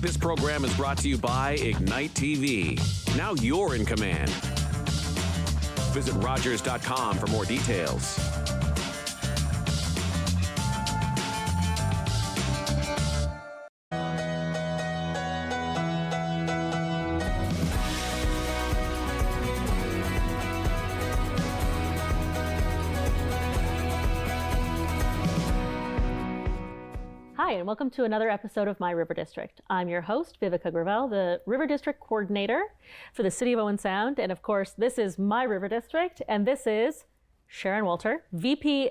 This program is brought to you by Ignite TV. Now you're in command. Visit Rogers.com for more details. Hi, and welcome to another episode of My River District. I'm your host, Viveca, the River District Coordinator for the City of Owen Sound. And of course, this is My River District, and this is Sharon Walter, VP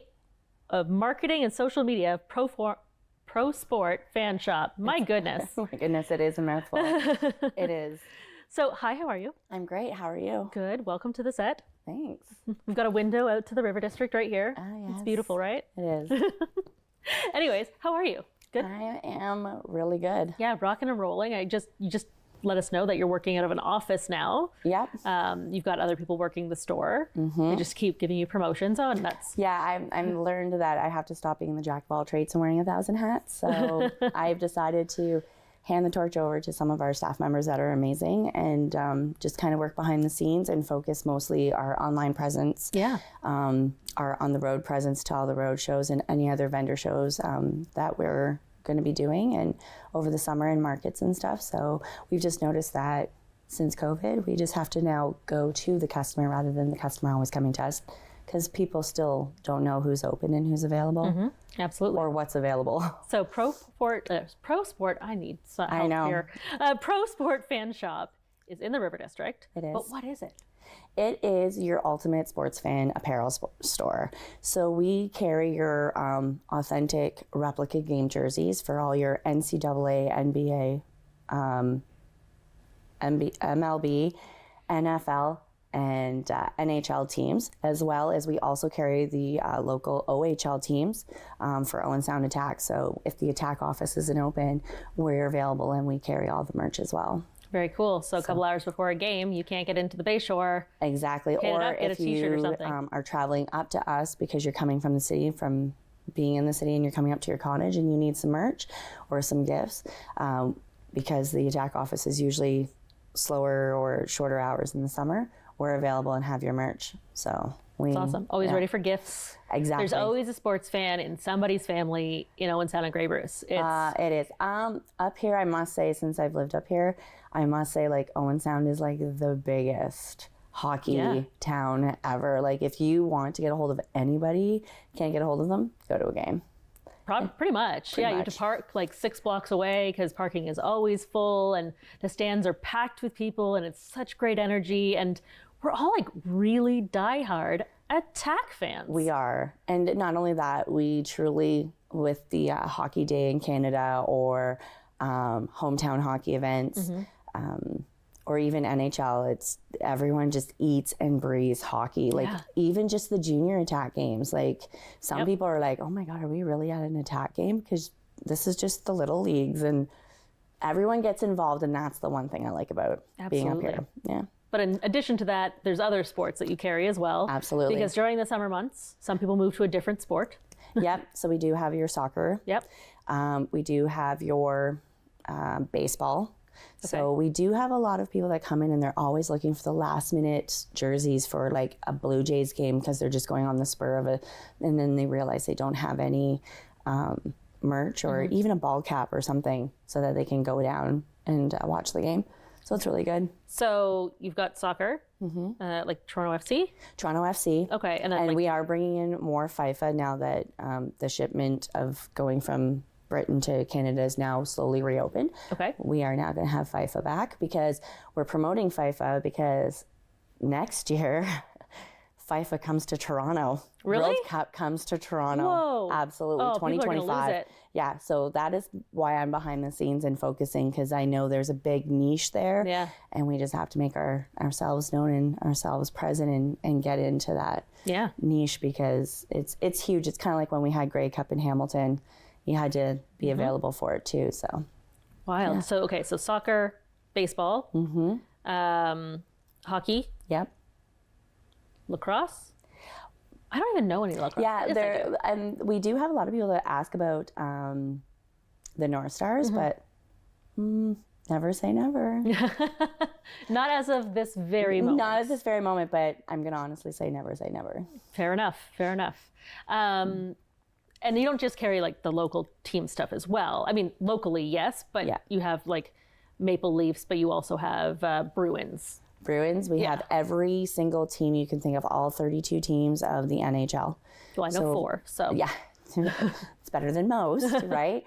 of Marketing and Social Media of Prosport Fan Shop. My goodness. My goodness, it is a mouthful. It is. So, hi, how are you? I'm great. How are you? Good. Welcome to the set. Thanks. We've got a window out to the River District right here. Yes. It's beautiful, right? It is. Anyways, how are you? Good? I am really good. Yeah, rocking and rolling. You just let us know that you're working out of an office now. Yep. You've got other people working the store. They just keep giving you promotions. Oh, and that's... Yeah, I've learned that I have to stop being the jack of all trades and wearing 1,000 hats. So I've decided to hand the torch over to some of our staff members that are amazing and just kind of work behind the scenes and focus mostly our online presence. Yeah. Our on the road presence to all the road shows and any other vendor shows that we're going to be doing and over the summer in markets and stuff. So we've just noticed that since COVID, we just have to now go to the customer rather than the customer always coming to us because people still don't know who's open and who's available. Absolutely. Or what's available. So Prosport, I need some help I know. here. Prosport Fan Shop is in the River District. It is. But what is it? It is your ultimate sports fan apparel store. So we carry your authentic replica game jerseys for all your NCAA, NBA, MLB, NFL, and NHL teams, as well as we also carry the local OHL teams for Owen Sound Attack. So if the attack office isn't open, we're available and we carry all the merch as well. Very cool. So a couple hours before a game, you can't get into the Bayshore. Exactly. Or if a t-shirt or you something. Are traveling up to us because you're coming from the city, from being in the city and you're coming up to your cottage and you need some merch or some gifts, because the attack office is usually slower or shorter hours in the summer, we're available and have your merch. So It's awesome. Always ready for gifts. Exactly. There's always a sports fan in somebody's family, Owen Sound and Grey Bruce. It is. Up here, I must say, since I've lived up here, I must say, like, Owen Sound is like the biggest hockey town ever. Like, if you want to get a hold of anybody, can't get a hold of them, go to a game. Pretty much. You have to park like 6 blocks away because parking is always full and the stands are packed with people and it's such great energy. And we're all like really diehard Attack fans. We are. And not only that, we truly, with the Hockey Day in Canada or hometown hockey events, or even NHL, it's everyone just eats and breathes hockey. Like even just the junior attack games. Like some people are like, oh my God, are we really at an attack game? Because this is just the little leagues and everyone gets involved. And that's the one thing I like about being up here. Yeah. But in addition to that, there's other sports that you carry as well. Absolutely. Because during the summer months, some people move to a different sport. Yep. So we do have your soccer. Yep. We do have your baseball. Okay. So we do have a lot of people that come in and they're always looking for the last minute jerseys for like a Blue Jays game because they're just going on the spur of it. And then they realize they don't have any merch or even a ball cap or something so that they can go down and watch the game. So it's really good. So you've got soccer, like Toronto FC? Toronto FC. Okay. And we are bringing in more FIFA now that the shipment of going from Britain to Canada is now slowly reopened. Okay. We are now going to have FIFA back because we're promoting FIFA because next year FIFA comes to Toronto. Really? World Cup comes to Toronto. Whoa. Absolutely. Oh, 2025. People are gonna lose it. Yeah. So that is why I'm behind the scenes and focusing because I know there's a big niche there. Yeah. And we just have to make ourselves known and ourselves present and get into that niche because it's huge. It's kind of like when we had Grey Cup in Hamilton. You had to be available for it too. So wild. Yeah. So soccer, baseball, hockey. Yep. Lacrosse? I don't even know any lacrosse. Yeah, and we do have a lot of people that ask about the North Stars, but Never say never. Not as of this very moment. Not at this very moment, but I'm going to honestly say never say never. Fair enough. Fair enough. And you don't just carry like the local team stuff as well. I mean, locally, yes, but you have like Maple Leafs, but you also have Bruins. We have every single team you can think of, all 32 teams of the NHL. Well, I know 4, so. Yeah, it's better than most, right?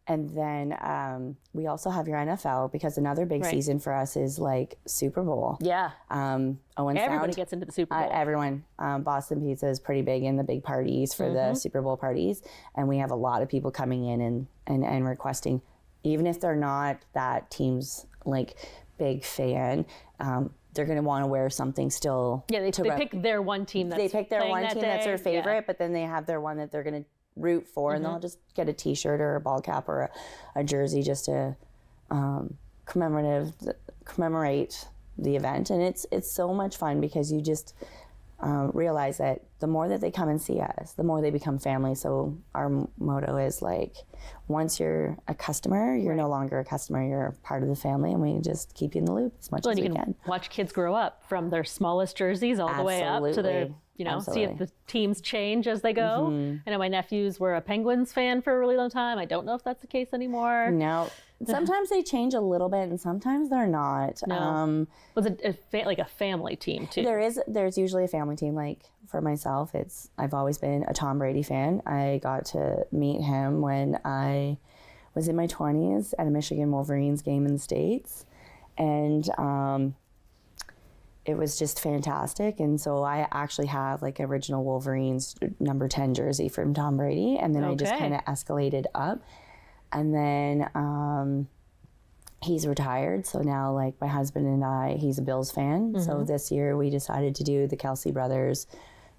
And then we also have your NFL, because another big season for us is like Super Bowl. Yeah. Owen Everybody Sound, gets into the Super Bowl. everyone. Boston Pizza is pretty big in the big parties for the Super Bowl parties. And we have a lot of people coming in and requesting, even if they're not that team's like big fan, they're going to want to wear something still. Yeah, they pick their one team that's their favorite, but then they have their one that they're going to root for, and they'll just get a t-shirt or a ball cap or a jersey just to commemorate the event. And it's so much fun, because you just realize that the more that they come and see us, the more they become family. So our motto is like, once you're a customer, you're no longer a customer, you're part of the family, and we just keep you in the loop as much as we can. Watch kids grow up from their smallest jerseys all the way up to their, see if the teams change as they go. I know my nephews were a Penguins fan for a really long time. I don't know if that's the case anymore. No. Sometimes they change a little bit, and sometimes they're not. No. Was it like a family team too? There's usually a family team. Like for myself, I've always been a Tom Brady fan. I got to meet him when I was in my 20s at a Michigan Wolverines game in the States, and it was just fantastic. And so I actually have like original Wolverines number 10 jersey from Tom Brady, and then I just kind of escalated up. And then he's retired. So now, like, my husband and I, he's a Bills fan. So this year we decided to do the Kelsey brothers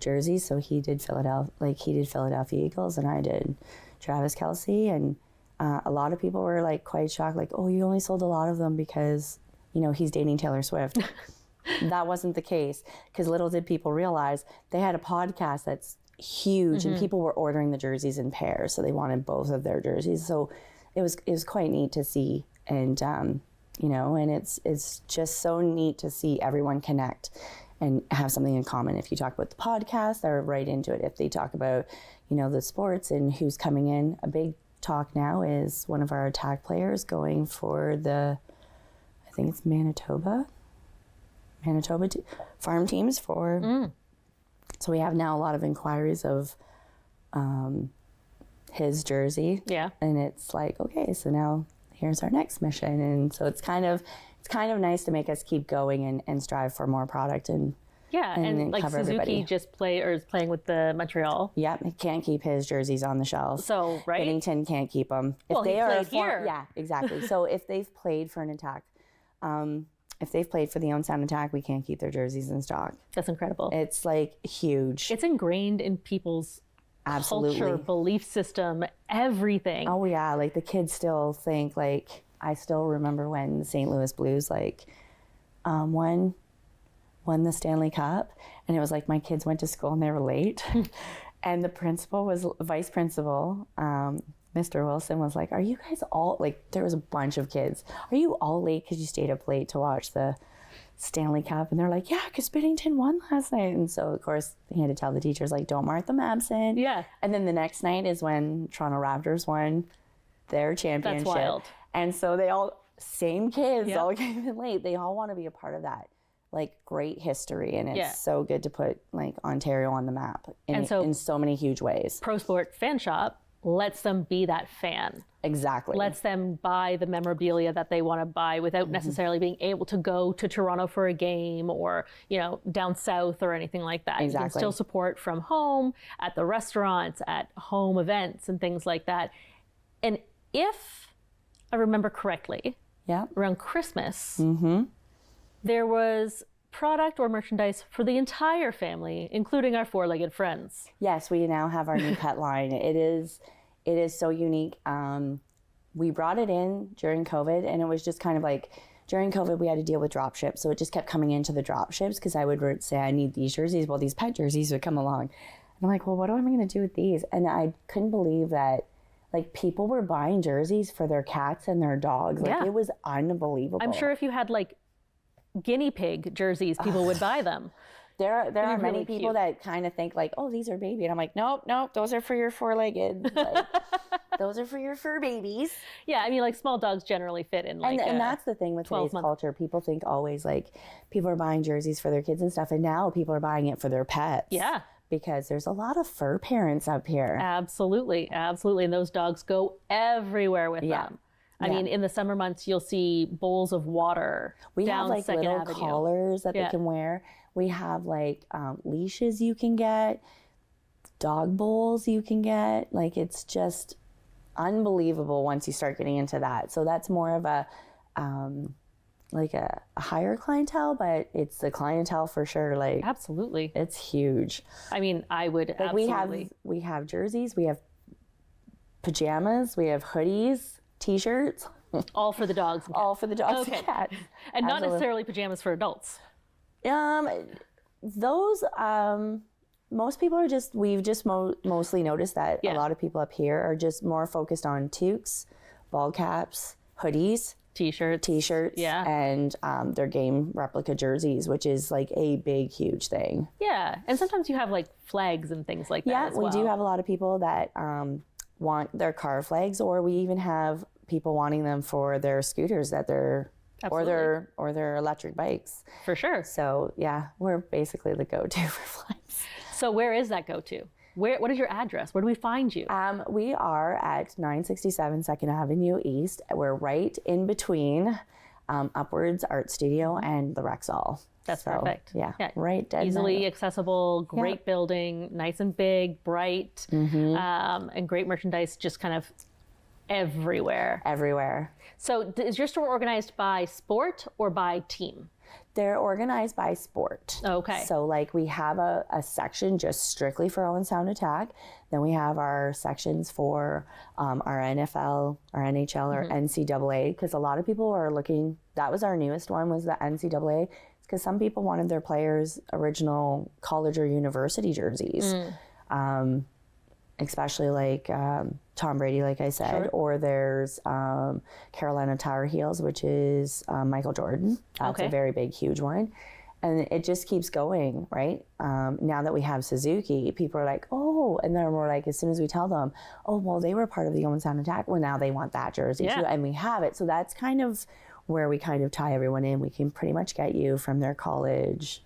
jerseys. So he did Philadelphia Eagles, and I did Travis Kelsey. And a lot of people were like quite shocked, like, oh, you only sold a lot of them because, he's dating Taylor Swift. That wasn't the case, because little did people realize they had a podcast that's huge, and people were ordering the jerseys in pairs, so they wanted both of their jerseys. So it was quite neat to see, and and it's just so neat to see everyone connect and have something in common. If you talk about the podcast, they're right into it. If they talk about the sports and who's coming in, a big talk now is one of our attack players going for I think it's Manitoba farm teams for. So we have now a lot of inquiries of his jersey. Yeah. And it's like, okay, so now here's our next mission. And so it's kind of nice to make us keep going and strive for more product and like Suzuki everybody. is playing with the Montreal. Yep, he can't keep his jerseys on the shelf. So Bennington can't keep them. Well, he played here. Yeah, exactly. So if they've played for an attack, if they've played for the Owen Sound Attack, we can't keep their jerseys in stock. That's incredible. It's like huge. It's ingrained in people's culture, belief system, everything. Oh yeah, like the kids still think, like, I still remember when the St. Louis Blues won the Stanley Cup, and it was like my kids went to school and they were late, and the vice principal, Mr. Wilson, was like, are you guys all, like, there was a bunch of kids, are you all late because you stayed up late to watch the Stanley Cup? And they're like, yeah, because Bennington won last night. And so, of course, he had to tell the teachers, like, don't mark them absent. Yeah. And then the next night is when Toronto Raptors won their championship. That's wild. And so they all, same kids, all came in late. They all want to be a part of that, like, great history. And it's so good to put, like, Ontario on the map in so many huge ways. Prosport Fan Shop lets them be that fan. Exactly. Lets them buy the memorabilia that they want to buy without necessarily being able to go to Toronto for a game or, down south or anything like that. Exactly. You can still support from home, at the restaurants, at home events and things like that. And if I remember correctly, around Christmas, there was product or merchandise for the entire family, including our four-legged friends. Yes, we now have our new pet line. It is so unique. We brought it in during COVID, and it was just kind of like, during COVID, we had to deal with drop ships. So it just kept coming into the drop ships, because I would say, I need these jerseys. Well, these pet jerseys would come along. And I'm like, well, what am I going to do with these? And I couldn't believe that Like, people were buying jerseys for their cats and their dogs. Like, it was unbelievable. I'm sure if you had like guinea pig jerseys, people would buy them. There are really many people cute. that kind of think like, oh, these are baby. And I'm like, nope, those are for your four-legged. Like, those are for your fur babies. Yeah, I mean, like small dogs generally fit in like And that's the thing with today's culture. People think always like people are buying jerseys for their kids and stuff. And now people are buying it for their pets. Yeah. Because there's a lot of fur parents up here. Absolutely. Absolutely. And those dogs go everywhere with them. I mean, in the summer months, you'll see bowls of water. We down have like Second little Avenue. collars that they can wear. We have like leashes you can get, dog bowls you can get. Like, it's just unbelievable once you start getting into that. So that's more of a like a higher clientele, but it's the clientele for sure. Like, Absolutely. it's huge. I mean, I would Like, absolutely. we have jerseys, we have pajamas, we have hoodies, t-shirts, All for the dogs. And all for the dogs Okay. and cats. And not Absolutely. necessarily pajamas for adults. Those most people are just mostly noticed that a lot of people up here are just more focused on toques, ball caps, hoodies, T-shirts. Yeah. and their game replica jerseys, which is like a big, huge thing. Yeah. And sometimes you have like flags and things like that. Yeah, as we well. do have a lot of people that want their car flags, or we even have people wanting them for their scooters that they're Absolutely. or their electric bikes. For sure. So yeah, we're basically the go-to for flags. So where is that go-to? What is your address? Where do we find you? We are at 967 Second Avenue East. We're right in between Upwards Art Studio and the Rexall. That's So, perfect. Yeah, right. Dead Easily middle. accessible, great building, nice and big, bright, and great merchandise just kind of everywhere. Everywhere. So is your store organized by sport or by team? They're organized by sport. Okay. So like we have a section just strictly for Owen Sound Attack. Then we have our sections for our NFL, our NHL, or NCAA, because a lot of people are looking, that was our newest one, was the NCAA, because some people wanted their players' original college or university jerseys. Especially like Tom Brady, like I said, or there's Carolina Tar Heels, which is Michael Jordan. That's a very big, huge one. And it just keeps going, right? Now that we have Suzuki, people are like, oh, and then we're like, as soon as we tell them, oh, well, they were part of the Owen Sound Attack, well, now they want that jersey too, and we have it. So that's kind of where we kind of tie everyone in. We can pretty much get you from their college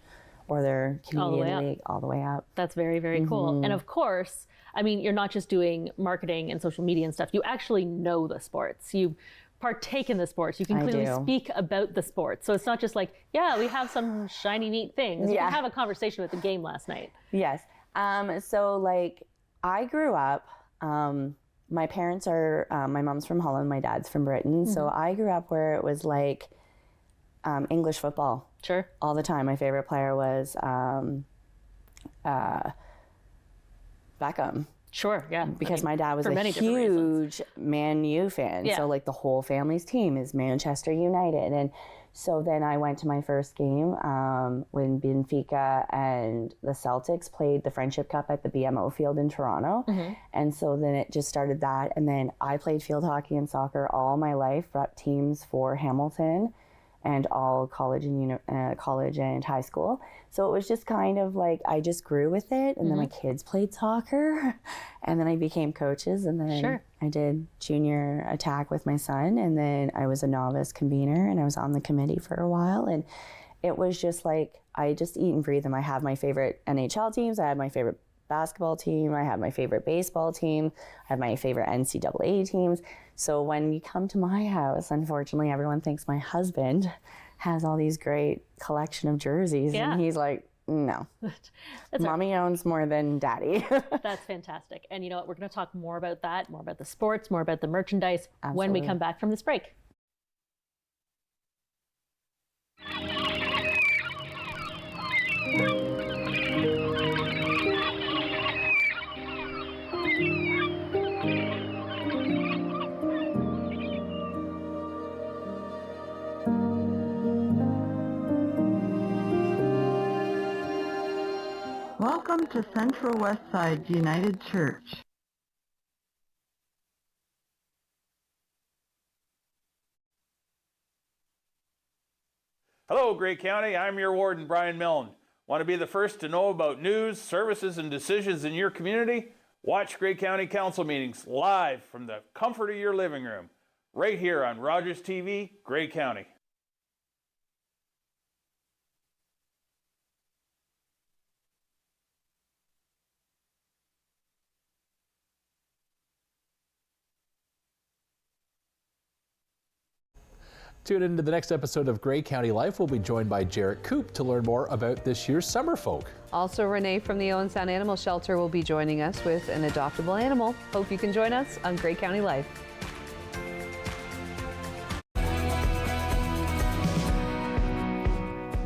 or their Canadian league all the way up. That's very, very cool. And of course, I mean, you're not just doing marketing and social media and stuff. You actually know the sports. You partake in the sports. You can clearly speak about the sports. So it's not just like, yeah, we have some shiny, neat things. You can have a conversation with the game last night. Yes. So like I grew up, my parents are, my mom's from Holland, my dad's from Britain. So I grew up where it was like English football. Sure. All the time. My favorite player was Beckham. Sure, yeah. Because my dad was for a many different reasons. huge Man U fan. Yeah. So like the whole family's team is Manchester United. And so then I went to my first game when Benfica and the Celtics played the Friendship Cup at the BMO field in Toronto. And so then it just started that. And then I played field hockey and soccer all my life, brought teams for Hamilton and all college and high school. So it was just kind of like I just grew with it, and then my kids played soccer, and then I became coaches, and then I did junior attack with my son, and then I was a novice convener, and I was on the committee for a while, and it was just like I just eat and breathe them. I have my favorite NHL teams, I have my favorite basketball team, I have my favorite baseball team, I have my favorite NCAA teams. So when you come to my house, unfortunately, everyone thinks my husband has all these great collection of jerseys. And he's like, no, mommy owns more than daddy. That's fantastic. And you know what? We're going to talk more about that, more about the sports, more about the merchandise when we come back from this break. Welcome to Central West Side United Church. Hello, Grey County. I'm your warden, Brian Milne. Want to be the first to know about news, services, and decisions in your community? Watch Grey County Council meetings live from the comfort of your living room, right here on Rogers TV, Grey County. Tune into the next episode of Grey County Life. We'll be joined by Jarrett Coop to learn more about this year's Summer Folk. Also, Renee from the Owen Sound Animal Shelter will be joining us with an adoptable animal. Hope you can join us on Grey County Life.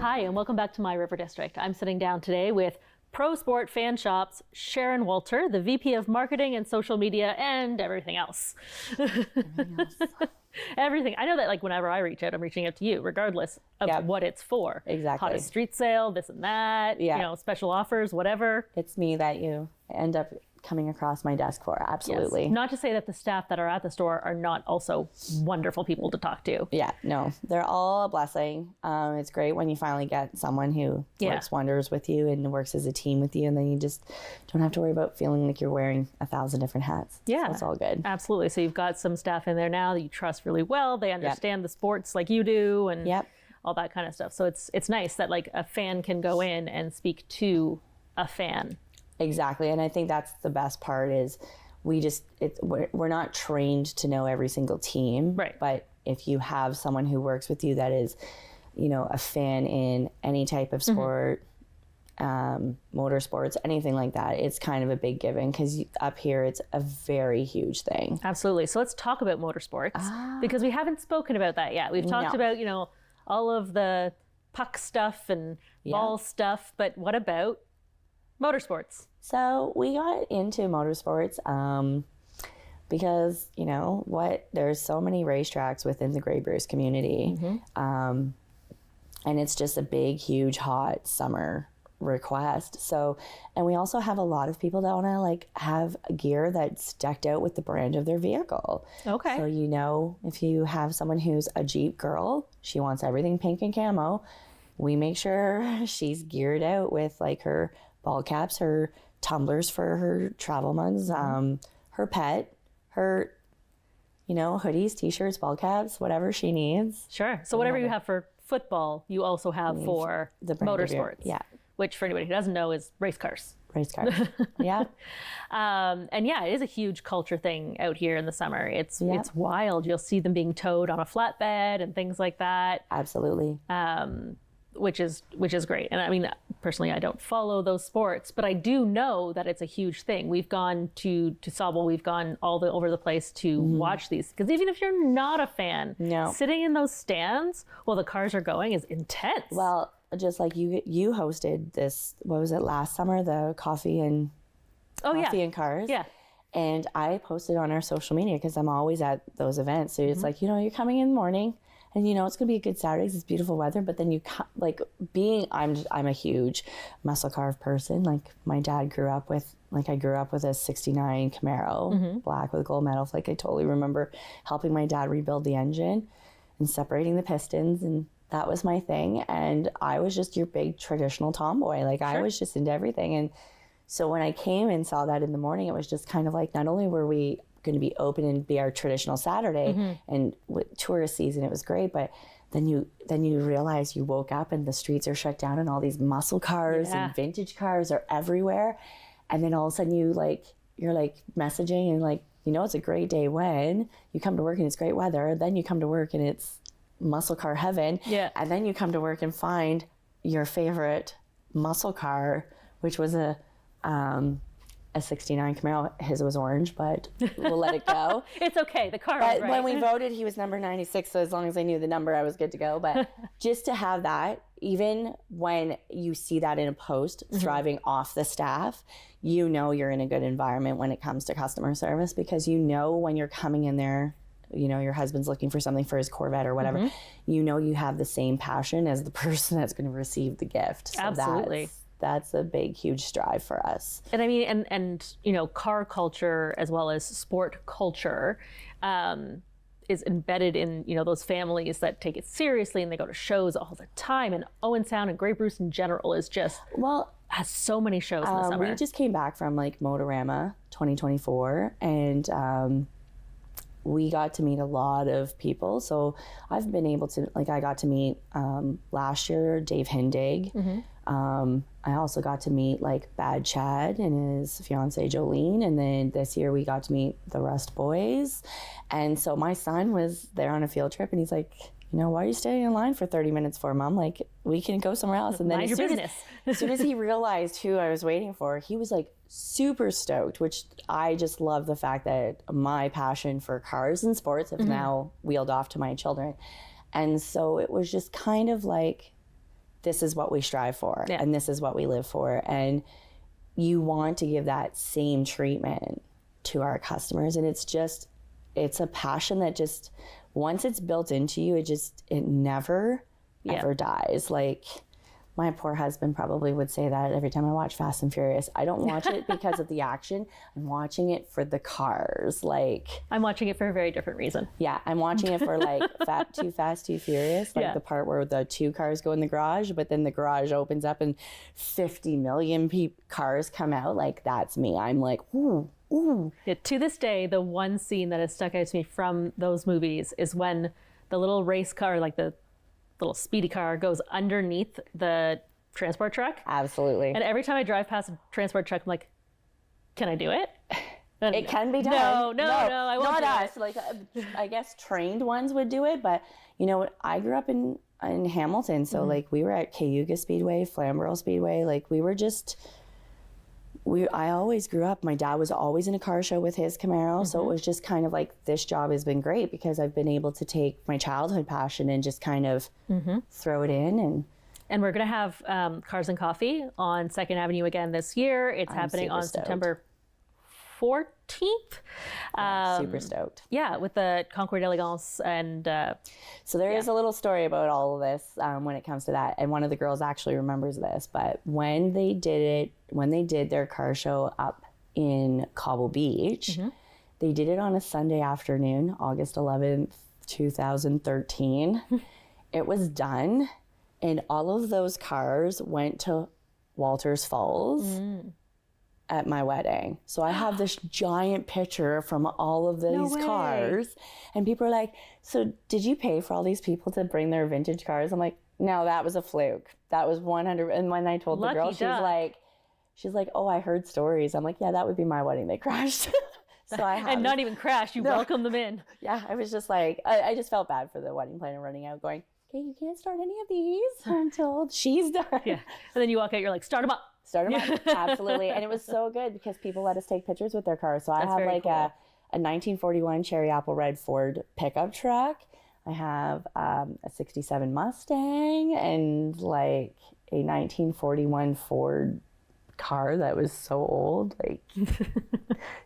Hi, and welcome back to my River District. I'm sitting down today with Prosport Fan Shop's Sharon Walter, the VP of Marketing and Social Media and everything else. Everything. I know that, like, whenever I reach out, I'm reaching out to you, regardless of what it's for. Exactly. Hottest street sale, this and that, you know, special offers, whatever. It's me that you end up coming across my desk for. Absolutely. Yes. Not to say that the staff that are at the store are not also wonderful people to talk to. Yeah, no, they're all a blessing. It's great when you finally get someone who works wonders with you and works as a team with you, and then you just don't have to worry about feeling like you're wearing 1,000 different hats. Yeah, so it's all good. Absolutely. So you've got some staff in there now that you trust really well. They understand the sports like you do, and all that kind of stuff. So it's nice that, like, a fan can go in and speak to a fan. Exactly, and I think that's the best part is we're not trained to know every single team, right? But if you have someone who works with you that is, you know, a fan in any type of sport, motorsports, anything like that, it's kind of a big given because up here it's a very huge thing. Absolutely. So let's talk about motorsports because we haven't spoken about that yet. We've talked about, you know, all of the puck stuff and ball stuff, but what about motorsports? So we got into motorsports because, you know what, there's so many racetracks within the Grey Bruce community. And it's just a big, huge, hot summer request. So, and we also have a lot of people that want to, like, have gear that's decked out with the brand of their vehicle. Okay. So, you know, if you have someone who's a Jeep girl, she wants everything pink and camo, we make sure she's geared out with, like, her ball caps, her tumblers for her travel mugs, her pet, her, you know, hoodies, t-shirts, ball caps, whatever she needs. Sure. So whatever you have for football, you also have for the motorsports. Yeah. Which, for anybody who doesn't know, is race cars. Race cars. Yeah. And yeah, it is a huge culture thing out here in the summer. It's wild. You'll see them being towed on a flatbed and things like that. Absolutely. Which is great. And I mean, personally, I don't follow those sports, but I do know that it's a huge thing. We've gone to Sauble, we've gone all over the place to watch these. Because even if you're not a fan, sitting in those stands while the cars are going is intense. Well, just like you hosted this, what was it, last summer, the coffee and cars. Yeah. And I posted on our social media because I'm always at those events. So it's like, you know, you're coming in the morning, and you know it's gonna be a good Saturday because it's beautiful weather. But then I'm a huge muscle car person. Like, my dad grew up with, I grew up with a '69 Camaro, black with gold medal. Like, I totally remember helping my dad rebuild the engine and separating the pistons, and that was my thing. And I was just your big traditional tomboy. Like, I was just into everything. And so when I came and saw that in the morning, it was just kind of like, not only were we going to be open and be our traditional Saturday, and with tourist season, it was great, but then you realize you woke up and the streets are shut down and all these muscle cars and vintage cars are everywhere. And then all of a sudden you're messaging and, like, you know, it's a great day when you come to work and it's great weather. Then you come to work and it's muscle car heaven. Yeah. And then you come to work and find your favorite muscle car, which was a '69 Camaro. His was orange, but we'll let it go. It's okay. The car was right. When we voted, he was number 96, so as long as I knew the number, I was good to go. But just to have that, even when you see that in a post thriving off the staff, you know you're in a good environment when it comes to customer service, because you know when you're coming in there, you know, your husband's looking for something for his Corvette or whatever, you know you have the same passion as the person that's going to receive the gift. So absolutely. That's a big, huge strive for us. And I mean, and you know, car culture as well as sport culture is embedded in, you know, those families that take it seriously and they go to shows all the time. And Owen Sound and Grey Bruce in general is just, has so many shows in the summer. We just came back from like Motorama 2024, and we got to meet a lot of people. So I've been able to, like, I got to meet last year Dave Hindig. I also got to meet like Bad Chad and his fiancee Jolene, and then this year we got to meet the Rust Boys. And so my son was there on a field trip, and he's like, you know, why are you staying in line for 30 minutes for, Mom? Like, we can go somewhere else. And then Mind your business. as soon as he realized who I was waiting for, he was like super stoked, which I just love the fact that my passion for cars and sports have now wheeled off to my children. And so it was just kind of like, this is what we strive for, and this is what we live for. And you want to give that same treatment to our customers. And it's a passion that just, once it's built into you, it never, ever dies. Like, my poor husband probably would say that every time I watch Fast and Furious. I don't watch it because of the action. I'm watching it for the cars. Like, I'm watching it for a very different reason. Yeah, I'm watching it for like Too Fast, Too Furious, like the part where the 2 cars go in the garage, but then the garage opens up and 50 million cars come out. Like, that's me. I'm like, ooh. Yeah, to this day, the one scene that has stuck out to me from those movies is when the little race car, like the little speedy car, goes underneath the transport truck. Absolutely. And every time I drive past a transport truck, I'm like, can I do it? And it can be done. No, I won't. Not do us. it. Like, I guess trained ones would do it, but you know what? I grew up in Hamilton, so like we were at Cayuga Speedway, Flamborough Speedway. Like, we were just. I always grew up, my dad was always in a car show with his Camaro, so it was just kind of like, this job has been great because I've been able to take my childhood passion and just kind of throw it in. And we're going to have Cars and Coffee on 2nd Avenue again this year. It's happening on September 14th. Super stoked. Yeah, with the Concours d'Elegance. And so there is a little story about all of this when it comes to that. And one of the girls actually remembers this. But when they did their car show up in Cobble Beach, they did it on a Sunday afternoon, August 11th, 2013. It was done. And all of those cars went to Walters Falls at my wedding. So I have this giant picture from all of these cars, and people are like, so did you pay for all these people to bring their vintage cars? I'm like, no, that was a fluke. That was 100. And when I told the girl, she's like, oh, I heard stories. I'm like, yeah, that would be my wedding. They crashed. So I have, and not even crashed. You welcomed them in. Yeah, I was just like, I just felt bad for the wedding planner running out going, okay, you can't start any of these until she's done. Yeah. And then you walk out, you're like, start them up. Start them up, absolutely. And it was so good because people let us take pictures with their cars. So I have like a 1941 cherry apple red Ford pickup truck. I have a 67 Mustang and like a 1941 Ford car that was so old. Like,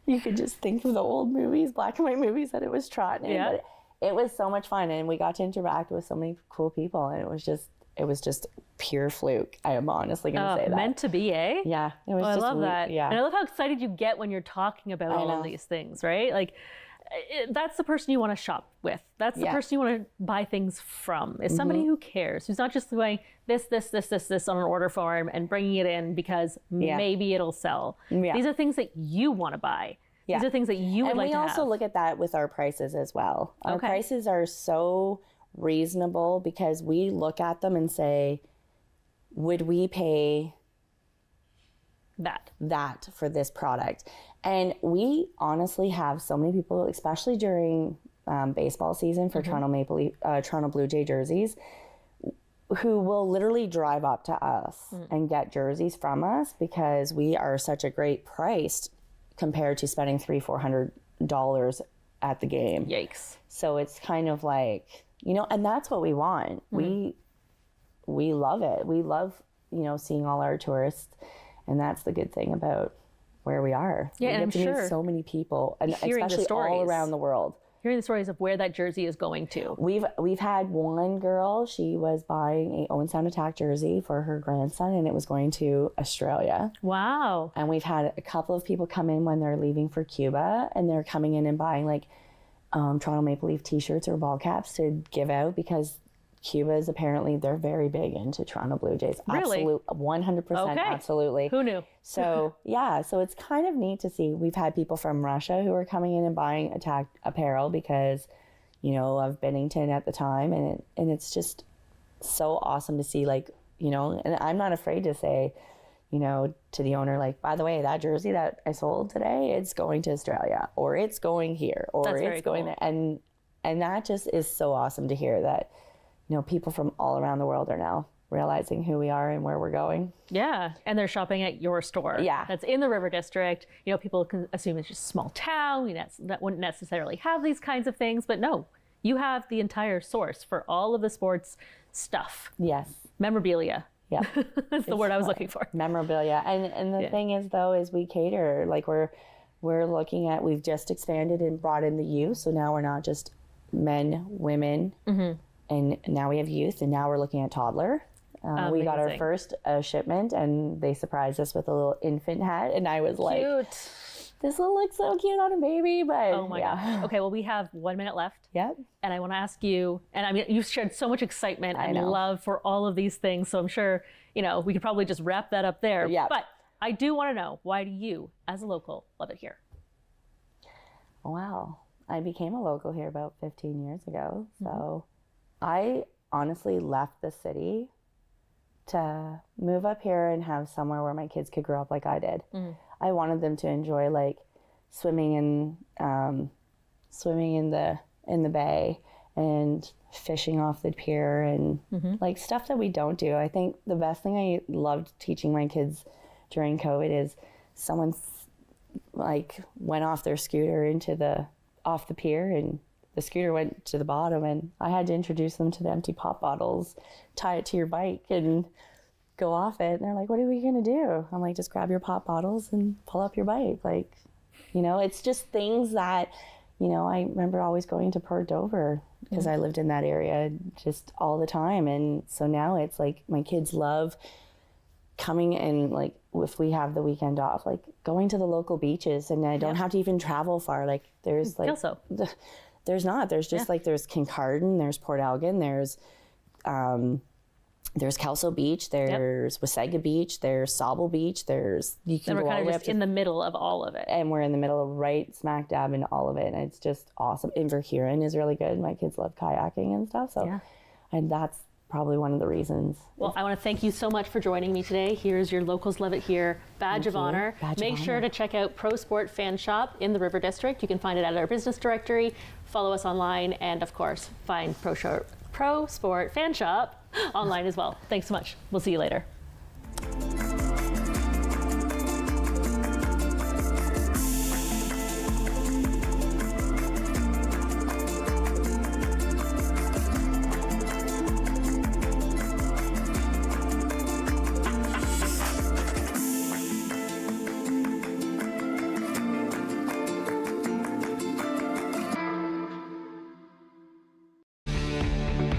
you could just think of the old movies, black and white movies that it was trotting in. Yeah. But it was so much fun, and we got to interact with so many cool people, and it was just pure fluke. I am honestly going to say that. Meant to be, eh? Yeah. It was I love that. Yeah. And I love how excited you get when you're talking about all of these things, right? Like, that's the person you want to shop with. That's the person you want to buy things from. Is somebody who cares, who's not just going this on an order form and bringing it in because maybe it'll sell. Yeah. These are things that you want to buy. Yeah. These are things that you would like to have. And we also look at that with our prices as well. Our prices are so reasonable because we look at them and say, would we pay that for this product? And we honestly have so many people, especially during baseball season for Toronto Blue Jay jerseys, who will literally drive up to us and get jerseys from us because we are such a great price compared to spending $300-400 at the game. Yikes. So it's kind of like, you know, and that's what we want. We love it. We love, you know, seeing all our tourists, and that's the good thing about where we are. Yeah, and I'm sure meet so many people, and especially stories, all around the world. Hearing the stories of where that jersey is going to. We've had one girl, she was buying a Owen Sound Attack jersey for her grandson, and it was going to Australia. Wow. And we've had a couple of people come in when they're leaving for Cuba, and they're coming in and buying like Toronto Maple Leaf t-shirts or ball caps to give out, because Cuba is apparently, they're very big into Toronto Blue Jays. Really? 100%, Okay. absolutely. Who knew? So yeah, so it's kind of neat to see. We've had people from Russia who are coming in and buying Attack apparel because, you know, of Bennington at the time, and it's just so awesome to see, like, you know, and I'm not afraid to say, you know, to the owner, like, by the way, that jersey that I sold today, it's going to Australia, or it's going here, or That's it's very going cool. there. And that just is so awesome to hear that, you know, people from all around the world are now realizing who we are and where we're going. Yeah, and they're shopping at your store. Yeah. That's in the River District. You know, people can assume it's just a small town, that wouldn't necessarily have these kinds of things, but no, you have the entire source for all of the sports stuff. Yes. Memorabilia. Yeah. That's the word I was looking for. Memorabilia. And the thing is, though, is we cater, like, we're looking at, we've just expanded and brought in the youth. So now we're not just men, women, and now we have youth, and now we're looking at toddler. We got our Amazing. first shipment, and they surprised us with a little infant hat, and I was like, Cute. this will look so cute on a baby, but Oh my gosh. Okay, well, we have 1 minute left. Yep. And I want to ask you, and I mean, you've shared so much excitement and know. love for all of these things. So I'm sure, you know, we could probably just wrap that up there. Yeah. But I do want to know, why do you, as a local, love it here? Wow. I became a local here about 15 years ago. So I honestly left the city to move up here and have somewhere where my kids could grow up like I did. I wanted them to enjoy, like, swimming in the bay and fishing off the pier and like stuff that we don't do. I think the best thing I loved teaching my kids during COVID is someone like went off their scooter off the pier, and the scooter went to the bottom, and I had to introduce them to the empty pop bottles, tie it to your bike and go off it. And they're like, what are we gonna do? I'm like, just grab your pop bottles and pull up your bike. Like, you know, it's just things that, you know, I remember always going to Port Dover because I lived in that area just all the time. And so now it's like my kids love coming and, like, if we have the weekend off, like going to the local beaches, and I don't have to even travel far. Like there's like, Feel so. there's just like, there's Kincardine, there's Port Elgin, there's Kelso Beach, there's Wasaga Beach, there's Sauble Beach, you can And we're go all kind the of way just up to, in the middle of all of it. and we're in the middle of right smack dab in all of it, and it's just awesome. Inverhuron is really good. My kids love kayaking and stuff, so and that's probably one of the reasons. Well, I want to thank you so much for joining me today. Here's your Locals Love It Here Badge of Honor. Make sure to check out Prosport Fan Shop in the River District. You can find it at our business directory. Follow us online, and of course, find Prosport Fan Shop online as well. Thanks so much. We'll see you later.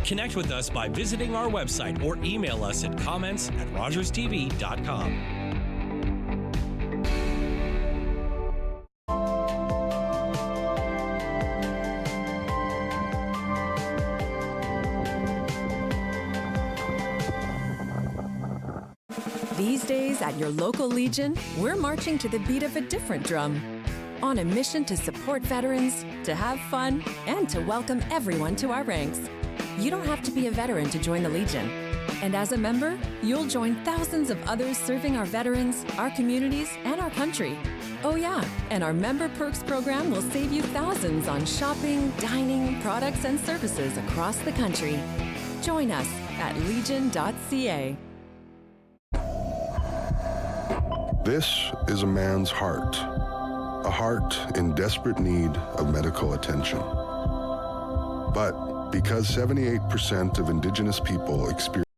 Connect with us by visiting our website or email us at comments@rogerstv.com. These days at your local Legion, we're marching to the beat of a different drum. On a mission to support veterans, to have fun, and to welcome everyone to our ranks. You don't have to be a veteran to join the Legion. And as a member, you'll join thousands of others serving our veterans, our communities, and our country. Oh yeah, and our Member Perks program will save you thousands on shopping, dining, products, and services across the country. Join us at legion.ca. This is a man's heart, a heart in desperate need of medical attention. But because 78% of Indigenous people experience